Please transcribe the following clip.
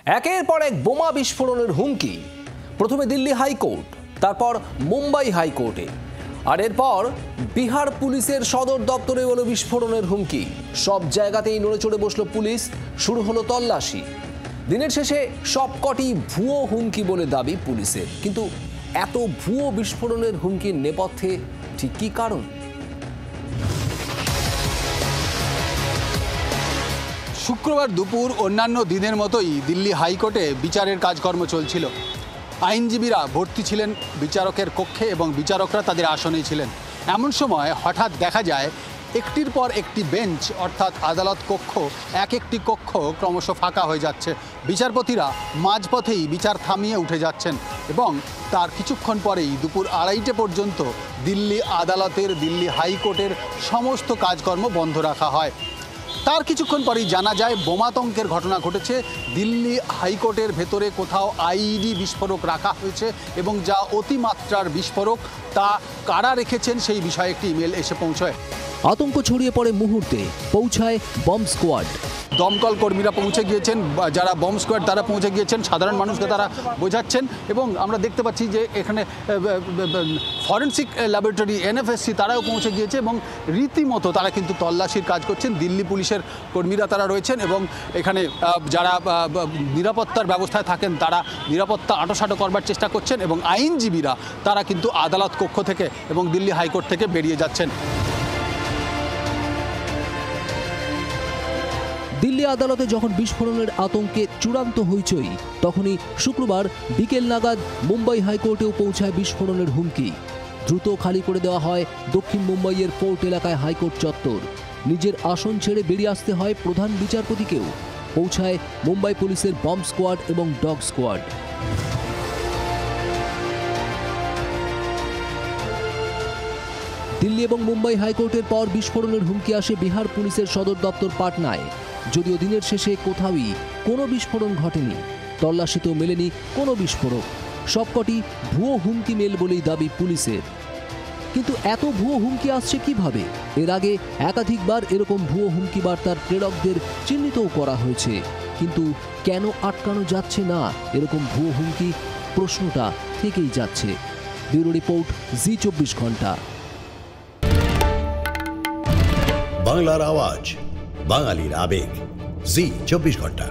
একের পর এক বোমা বিস্ফোরণের হুমকি। প্রথমে দিল্লি হাইকোর্ট, তারপর মুম্বাই হাইকোর্টে, আর এরপর বিহার পুলিশের সদর দপ্তরে হলো বিস্ফোরণের হুমকি। সব জায়গাতেই নড়েচড়ে বসলো পুলিশ, শুরু হলো তল্লাশি। দিনের শেষে সবকটি ভুয়ো হুমকি বলে দাবি পুলিশের। কিন্তু এত ভুয়ো বিস্ফোরণের হুমকির নেপথ্যে ঠিক কী কারণ? শুক্রবার দুপুর অন্যান্য দিনের মতোই দিল্লি হাইকোর্টে বিচারের কাজকর্ম চলছিল। আইনজীবীরা ভর্তি ছিলেন বিচারকের কক্ষে এবং বিচারকরা তাদের আসনেই ছিলেন। এমন সময় হঠাৎ দেখা যায় একটির পর একটি বেঞ্চ অর্থাৎ আদালত কক্ষ, এক একটি কক্ষ ক্রমশ ফাঁকা হয়ে যাচ্ছে। বিচারপতিরা মাঝপথেই বিচার থামিয়ে উঠে যাচ্ছেন এবং তার কিছুক্ষণ পরেই দুপুর 2:30 পর্যন্ত দিল্লি আদালতের, দিল্লি হাইকোর্টের সমস্ত কাজকর্ম বন্ধ রাখা হয়। তার কিছুক্ষণ পরেই জানা যায় বোমাতঙ্কের ঘটনা ঘটেছে। দিল্লি হাইকোর্টের ভেতরে কোথাও আইইডি বিস্ফোরক রাখা হয়েছে এবং যা অতিমাত্রার বিস্ফোরক তা কারা রেখেছেন সেই বিষয়ে একটি ইমেল এসে পৌঁছয়। আতঙ্ক ছড়িয়ে পড়ে মুহূর্তে, পৌঁছায় বম্ব স্কোয়াড। দমকল কর্মীরা পৌঁছে গিয়েছেন, যারা বম্ব স্কোয়াড তারা পৌঁছে গিয়েছেন, সাধারণ মানুষকে তারা বোঝাচ্ছেন এবং আমরা দেখতে পাচ্ছি যে এখানে ফরেন্সিক ল্যাবরেটরি এনএফএসসি তারাও পৌঁছে গিয়েছে এবং রীতিমতো তারা কিন্তু তল্লাশির কাজ করছেন। দিল্লি পুলিশের কর্মীরা তারা রয়েছেন এবং এখানে যারা নিরাপত্তার ব্যবস্থায় থাকেন তারা নিরাপত্তা আঁটোসাঁটো করবার চেষ্টা করছেন এবং আইনজীবীরা তারা কিন্তু আদালত কক্ষ থেকে এবং দিল্লি হাইকোর্ট থেকে বেরিয়ে যাচ্ছেন। দিল্লি আদালতে যখন বিস্ফোরণের আতঙ্কে চূড়ান্ত হইচই, তখনই শুক্রবার বিকেল নাগাদ মুম্বাই হাইকোর্টেও পৌঁছায় বিস্ফোরণের হুমকি। দ্রুত খালি করে দেওয়া হয় দক্ষিণ মুম্বাইয়ের ফোর্ট এলাকায় হাইকোর্ট চত্বর। নিজের আসন ছেড়ে বেরিয়ে আসতে হয় প্রধান বিচারপতিকেও। পৌঁছায় মুম্বাই পুলিশের বম্ব স্কোয়াড এবং ডগ স্কোয়াড। দিল্লি এবং মুম্বাই হাইকোর্টের পর বিস্ফোরণের হুমকি আসে বিহার পুলিশের সদর দপ্তর পাটনায়। যদিও দিনের শেষে কোথাওই কোনো বিস্ফোরণ ঘটেনি, তল্লাশিতেও মেলেনি কোনো বিস্ফোরক। সবকটি ভুয়ো হুমকি মেল বলেই দাবি পুলিশের। কিন্তু এত ভুয়ো হুমকি আসছে কিভাবে? এর আগে একাধিকবার এরকম ভুয়ো হুমকি বার্তার প্রেরকদের চিহ্নিতও করা হয়েছে। কিন্তু কেন আটকানো যাচ্ছে না এরকম ভুয়ো হুমকি? প্রশ্নটা থেকেই যাচ্ছে। ব্যুরো রিপোর্ট, জি24 ঘন্টা। বাংলার আওয়াজ, বাঙালির আবেগ, জি24 ঘন্টা।